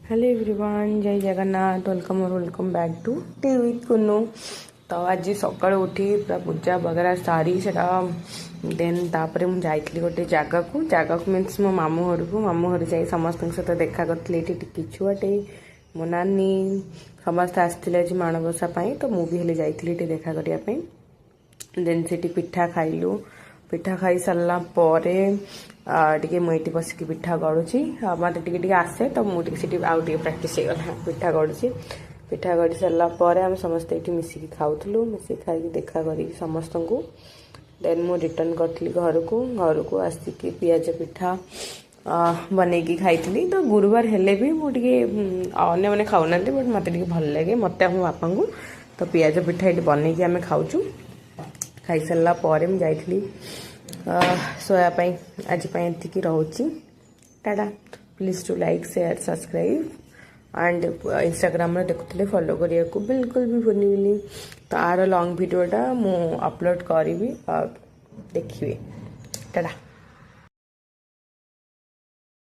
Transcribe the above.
Hello everyone, जय Jagannath. Welcome back to tea with Kunnu. तो आज सकाल उठी पूरा पूजा वगैरह सारी से देन तापर मुझे जाइली गोटे जगह को मीन्स मो मामू घर जा समस्त सहित देखा करी। टिकी छुआटे मो नानी समस्त आसते आज माणबसा तो मुझे जाइली देखा करने। देन से पिठा खाइलु। पिठा खाई सारा टे मुझे बसिक पिठा गढ़ुची मत टे आसे तो मुझे आउ प्राक्ट होगा पिठा गढ़ुची। पिठा गढ़ी सारापर आम समस्त ये मिसिकी खाऊलु। मिसिक खाई देखा कर समस्त को देन मु रिटर्न करी घर को आसिक पियाज पिठा बनईकी खाई। तो गुरुवार हेले भी मुझे अन्य मैंने खाऊना बट मत भल लगे मत आम बापा को। तो पियाज पिठा ये बनईकी आम खाऊँ। खाई सारापर मुझे जाइली सोयापाई आज ये रोची। Ta-ta. Please to like share subscribe and Instagram देखुले फॉलो करने को बिल्कुल भी भूलि। तो आर लॉन्ग वीडियोटा मु अपलोड करी देखिए। टाटा।